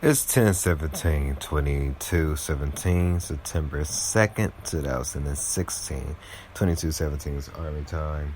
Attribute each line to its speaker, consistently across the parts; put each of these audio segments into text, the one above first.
Speaker 1: It's 10/17, 22/17, September 2nd, 2016. 22/17 is Army time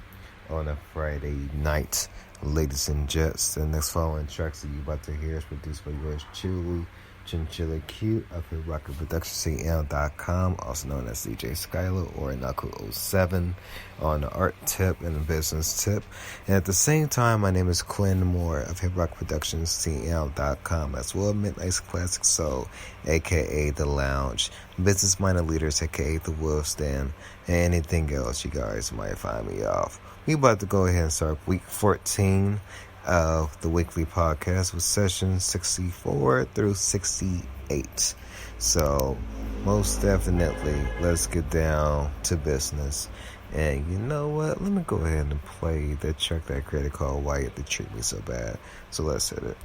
Speaker 1: on a Friday night. Ladies and gents, the next following tracks that you about to hear is produced by yours truly, Chinchilla Q of HitRocketProductionsCL.com, also known as DJ Skyler or Naku07 on the art tip and the business tip. And at the same time, my name is Quinn Moore of HitRocketProductionsCL.com, as well as Midnight's Classic Soul, aka The Lounge, Business Minded Leaders, aka The Wolf Stand, and anything else you guys might find me off. We about to go ahead and start week 14 of the weekly podcast with sessions 64 through 68. So most definitely, let's get down to business. And you know what? Let me go ahead and play the track that I created called Why You Have to Treat Me So Bad. So let's hit it.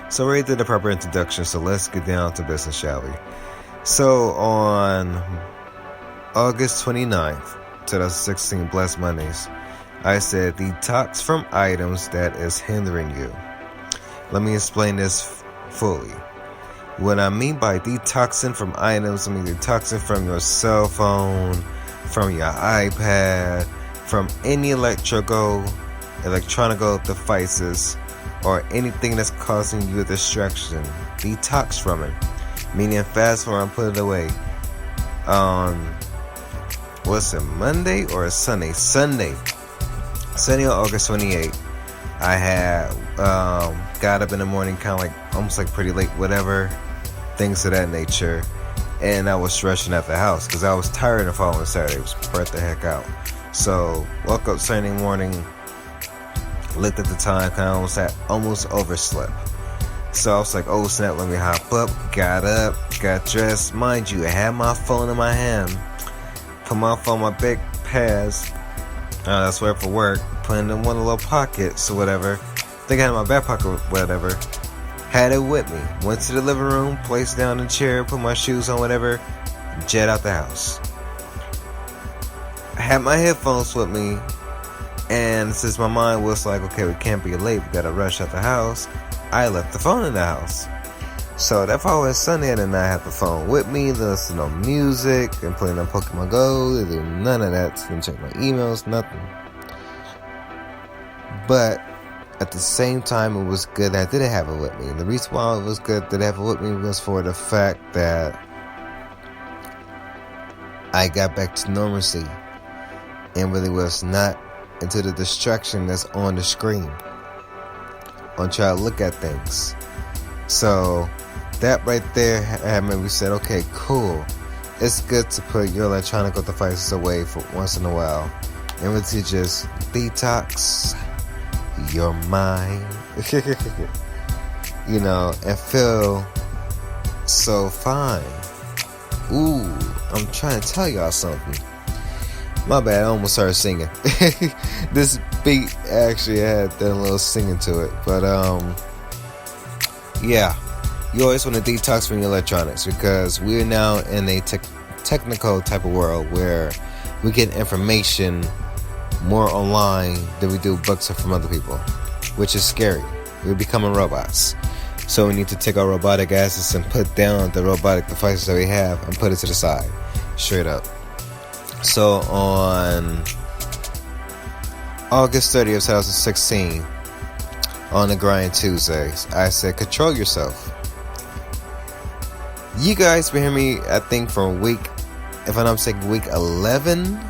Speaker 1: So we already did the proper introduction, so let's get down to business, shall we? So on August 29th, 2016, Blessed Mondays, I said detox from items that is hindering you. Let me explain this fully. What I mean by detoxing from items, I mean detoxing from your cell phone, from your iPad, from any electronic devices, or anything that's causing you a distraction. Detox from it. Meaning fast forward and put it away. What's it, Monday or Sunday? Sunday on August 28th, I had got up in the morning, kind of like almost like pretty late, whatever, things of that nature, and I was rushing out the house because I was tired the following Saturday. It was burnt the heck out. So woke up Sunday morning, looked at the time, kind of almost overslept. So I was like, oh snap, let me hop up. Got up, got dressed. Mind you, I had my phone in my hand. Put my phone in my big pads. That's where for work. Put it in one of the little pockets or whatever. Think I had it in my back pocket or whatever. Had it with me. Went to the living room, placed down the chair, put my shoes on, whatever. Jet out the house. I had my headphones with me. And since my mind was like, okay, we can't be late, we gotta rush out the house, I left the phone in the house. So that following Sunday, I did not have the phone with me, listen to music, and playing on Pokemon Go, didn't do none of that, didn't check my emails, nothing. But at the same time, it was good that I didn't have it with me. And the reason why it was good that I have it with me was for the fact that I got back to normalcy and really was not into the distraction that's on the screen on trying to look at things. So that right there had made me say, okay, cool. It's good to put your electronic devices away for once in a while and really just detox your mind, and feel so fine. Ooh, I'm trying to tell y'all something. My bad, I almost started singing. This beat actually had that little singing to it. But, yeah. You always want to detox from your electronics because we're now in a technical type of world where we get information more online than we do books from other people, which is scary. We're becoming robots. So we need to take our robotic asses and put down the robotic devices that we have and put it to the side. Straight up. So on August 30th, 2016, on the Grind Tuesdays, I said, control yourself. You guys been hearing me, I think, from week 11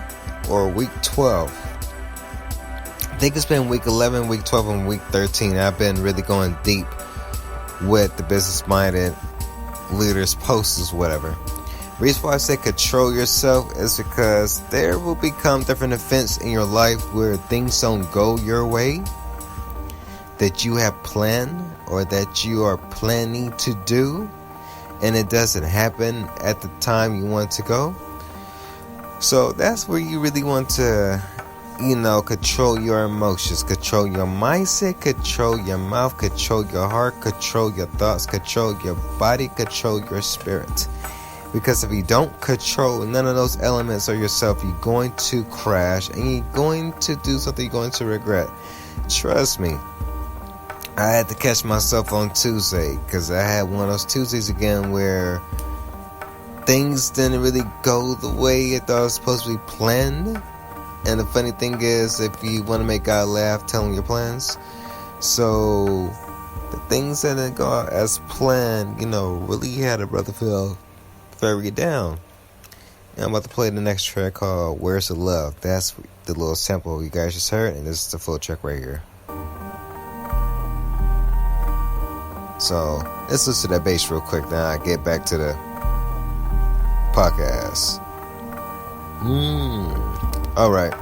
Speaker 1: or week 12. I think it's been week 11, week 12, and week 13. I've been really going deep with the business-minded leaders' posts, whatever. The reason why I say control yourself is because there will become different events in your life where things don't go your way that you have planned or that you are planning to do, and it doesn't happen at the time you want to go. So that's where you really want to, control your emotions, control your mindset, control your mouth, control your heart, control your thoughts, control your body, control your spirit. Because if you don't control none of those elements of yourself, you're going to crash and you're going to do something you're going to regret. Trust me. I had to catch myself on Tuesday, because I had one of those Tuesdays again where things didn't really go the way I thought it was supposed to be planned. And the funny thing is, if you want to make God laugh, tell him your plans. So the things that didn't go out as planned, really had a brother feel very down. And I'm about to play the next track called Where's the Love. That's the little sample you guys just heard, and this is the full track right here. So let's listen to that bass real quick, then I get back to the podcast. Alright.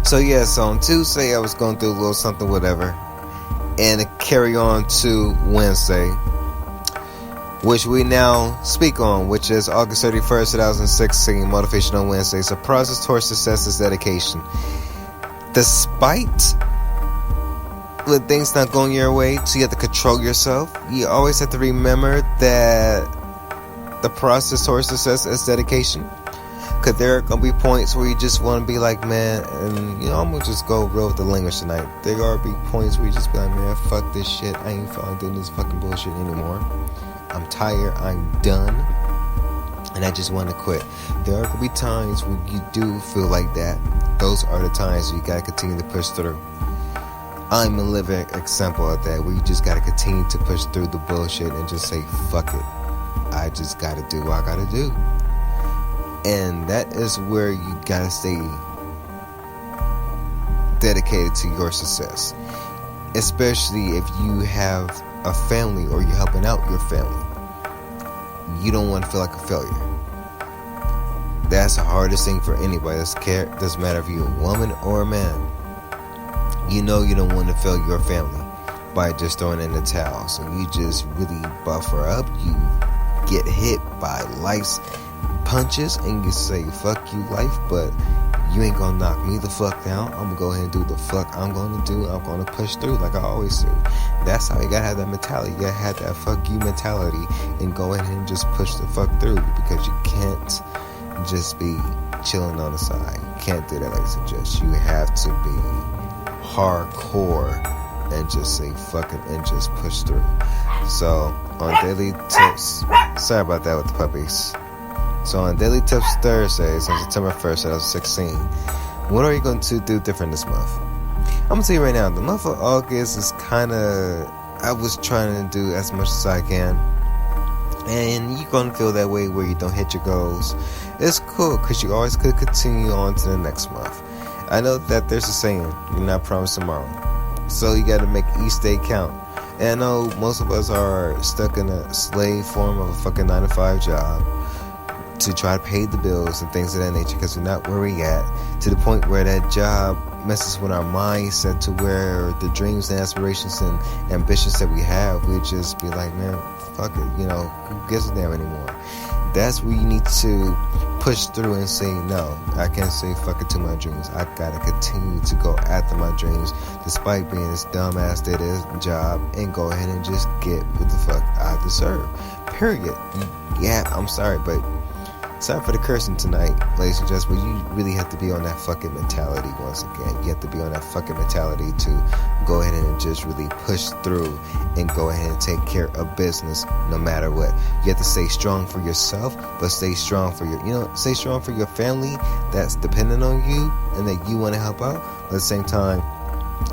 Speaker 1: So on Tuesday I was going through a little something whatever, and to carry on to Wednesday, which we now speak on, which is August 31st, 2016, Motivational Wednesdays, a process towards success is dedication. Despite when things not going your way, so you have to control yourself, you always have to remember that the process towards success is dedication. Because there are going to be points where you just want to be like, man, and I'm going to just go real with the language tonight. There are going to be points where you just be like, man, fuck this shit. I ain't fucking doing this fucking bullshit anymore. I'm tired. I'm done. And I just want to quit. There are going to be times when you do feel like that. Those are the times you got to continue to push through. I'm a living example of that, where you just got to continue to push through the bullshit and just say, fuck it. I just got to do what I got to do. And that is where you gotta stay dedicated to your success. Especially if you have a family or you're helping out your family. You don't want to feel like a failure. That's the hardest thing for anybody. Doesn't matter if you're a woman or a man. You don't want to fail your family by just throwing in the towel. So you just really buffer up. You get hit by life's punches and you say, fuck you, life, but you ain't gonna knock me the fuck down. I'm gonna go ahead and do the fuck I'm gonna do. I'm gonna push through like I always do. That's how you gotta have that mentality. You gotta have that fuck you mentality and go ahead and just push the fuck through, because you can't just be chilling on the side. You can't do that, ladies and gents. You have to be hardcore and just say fucking and just push through. So on daily tips, sorry about that with the puppies. So on Daily Tips Thursdays on September 1st, 2016, what are you going to do different this month? I'm going to tell you right now, the month of August is I was trying to do as much as I can. And you're going to feel that way where you don't hit your goals. It's cool, because you always could continue on to the next month. I know that there's a saying, you're not promised tomorrow. So you got to make each day count. And I know most of us are stuck in a slave form of a fucking 9-to-5 job to try to pay the bills and things of that nature, because we're not where we at, to the point where that job messes with our mindset, to where the dreams and aspirations and ambitions that we have, we just be like, man, fuck it, who gives a damn anymore? That's where you need to push through and say, no, I can't say fuck it to my dreams. I gotta continue to go after my dreams despite being this dumbass that is job, and go ahead and just get what the fuck I deserve, period. Yeah, I'm sorry, but sorry for the cursing tonight, ladies and gents, but you really have to be on that fucking mentality once again. You have to be on that fucking mentality to go ahead and just really push through and go ahead and take care of business no matter what. You have to stay strong for yourself, but stay strong for stay strong for your family that's dependent on you and that you want to help out. But at the same time,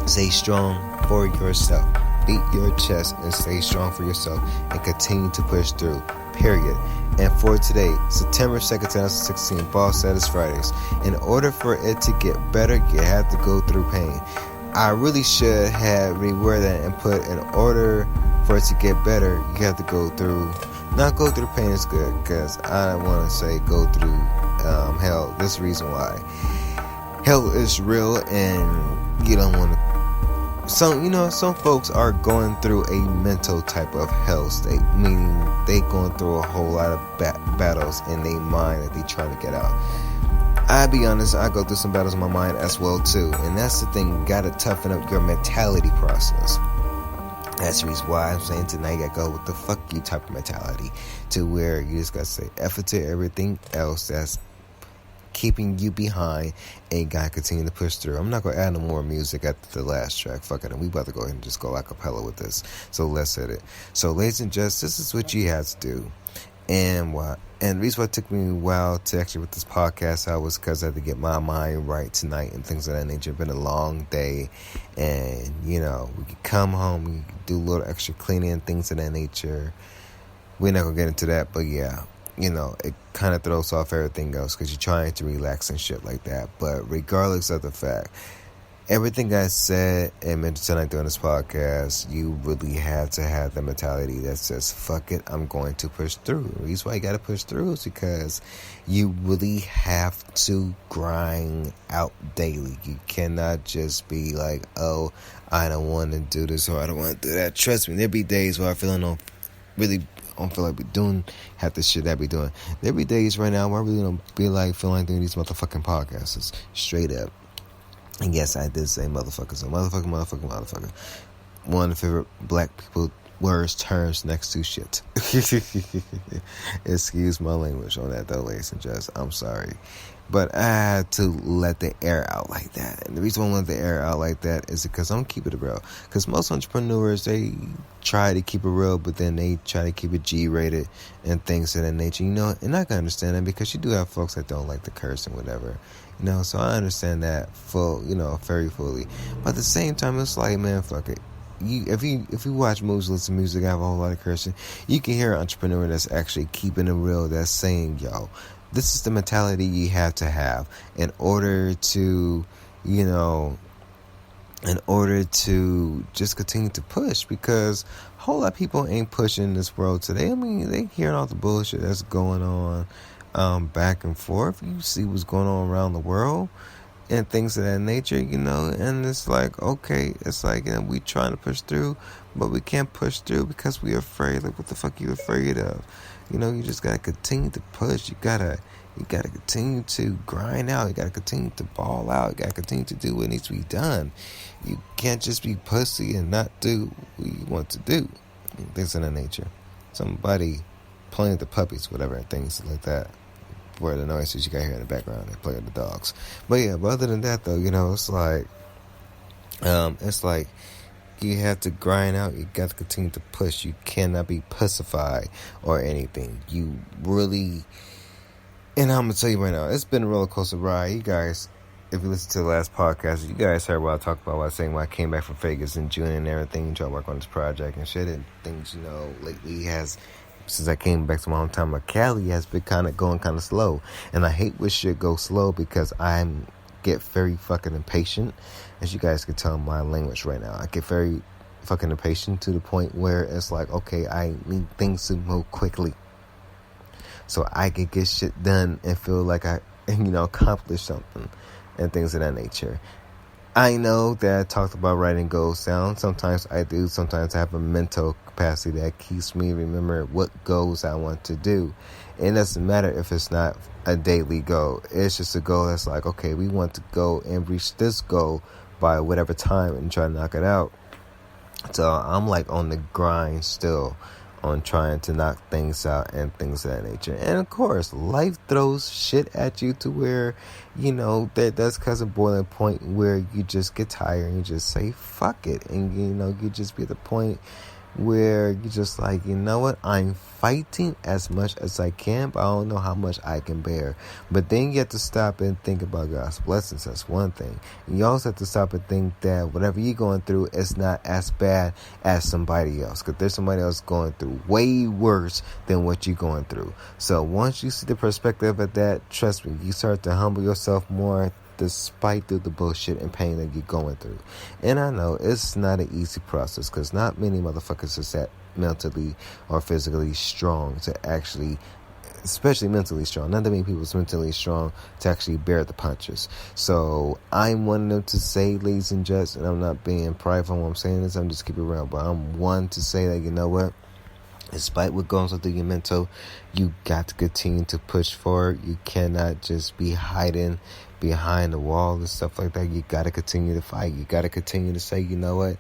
Speaker 1: stay strong for yourself. Beat your chest and stay strong for yourself and continue to push through, period. And for today, September 2nd, 2016, Boss Status Fridays, in order for it to get better, you have to go through pain. I really should have reworded that and put, in order for it to get better, you have to go through, not go through pain is good, because I don't want to say go through hell. This is the reason why. Hell is real, and you don't want to. Some folks are going through a mental type of hell state, meaning they going through a whole lot of battles in their mind that they trying to get out. I'll be honest, I go through some battles in my mind as well too, and that's the thing, you gotta toughen up your mentality process. That's the reason why I'm saying tonight you gotta go with the fuck you type of mentality, to where you just gotta say F it to everything else that's keeping you behind, and you gotta continue to push through. I'm not gonna add no more music after the last track. Fuck it, and we about to go ahead and just go a cappella with this. So let's hit it. So, ladies and gents, this is what you have to do. And the reason why it took me a while to actually put this podcast out was because I had to get my mind right tonight and things of that nature. It's been a long day, and we could come home, we could do a little extra cleaning and things of that nature. We're not gonna get into that, but yeah, it kind of throws off everything else because you're trying to relax and shit like that. But regardless of the fact, everything I said and mentioned tonight during this podcast, you really have to have the mentality that says, fuck it, I'm going to push through. The reason why you got to push through is because you really have to grind out daily. You cannot just be like, oh, I don't want to do this or I don't want to do that. Trust me, there be days where I don't feel like doing half the shit I be doing. There be days right now where I really don't feel like doing these motherfucking podcasts. Straight up. And yes, I did say motherfucker. So motherfucker. One of the favorite black people words, terms next to shit. Excuse my language on that though, ladies and gents. I'm sorry. But I had to let the air out like that. And the reason why I let the air out like that is because I don't keep it real. Because most entrepreneurs, they try to keep it real, but then they try to keep it G-rated and things of that nature. And I can understand that because you do have folks that don't like to curse and whatever. So I understand that very fully. But at the same time, it's like, man, fuck it. If you watch movies, listen to music, have a whole lot of cursing, you can hear an entrepreneur that's actually keeping it real, that's saying, yo, this is the mentality you have to have in order to just continue to push, because a whole lot of people ain't pushing in this world today. I mean, they hearing all the bullshit that's going on back and forth. You see what's going on around the world and things of that nature, and it's like, okay, it's like, we trying to push through, but we can't push through because we're afraid. Like, what the fuck you afraid of? You just gotta continue to push. You gotta continue to grind out. You gotta continue to ball out. You gotta continue to do what needs to be done. You can't just be pussy and not do what you want to do. Things of that nature. Somebody playing with the puppies, whatever, things like that. Where the noises you got here in the background, they play with the dogs. But yeah, but other than that though, it's like you have to grind out. You got to continue to push. You cannot be pussified or anything. You really, and I'm gonna tell you right now, it's been a roller coaster ride. You guys, if you listen to the last podcast, you guys heard what I talked about. What I was saying when I came back from Vegas in June and everything, trying to work on this project and shit, and things lately since I came back to my hometown of Cali, has been going kind of slow. And I hate when shit goes slow because I get very fucking impatient. As you guys can tell my language right now, I get very fucking impatient to the point where it's like, okay, I need things to move quickly so I can get shit done and feel like I, accomplished something and things of that nature. I know that I talked about writing goals down. Sometimes I do. Sometimes I have a mental capacity that keeps me remember what goals I want to do. And it doesn't matter if it's not a daily goal. It's just a goal that's like, okay, we want to go and reach this goal by whatever time and try to knock it out. So I'm like on the grind still on trying to knock things out and things of that nature. And of course, life throws shit at you to where, that's cause a boiling point where you just get tired and you just say, fuck it. And, you just be at the point where you just like, you know what, I'm fighting as much as I can, but I don't know how much I can bear. But then you have to stop and think about God's blessings. That's one thing. And you also have to stop and think that whatever you're going through is not as bad as somebody else, because there's somebody else going through way worse than what you're going through. So once you see the perspective of that, trust me, you start to humble yourself more despite the bullshit and pain that you're going through. And I know it's not an easy process, because not many motherfuckers is that mentally or physically strong to actually, especially mentally strong. Not that many people is mentally strong to actually bear the punches. So I'm one of them to say, ladies and gents, and I'm not being prideful when I'm saying this, I'm just keeping it real, but I'm one to say that, you know what, despite what goes on through your mental, you got to continue to push forward. You cannot just be hiding behind the wall and stuff like that. You got to continue to fight. You got to continue to say, you know what,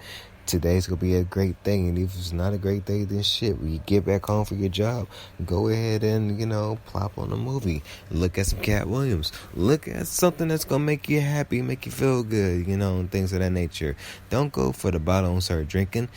Speaker 1: today's gonna be a great thing, and if it's not a great day, then shit, when you get back home for your job, go ahead and plop on a movie, look at some Cat Williams, look at something that's gonna make you happy, make you feel good, and things of that nature. Don't go for the bottle and start drinking.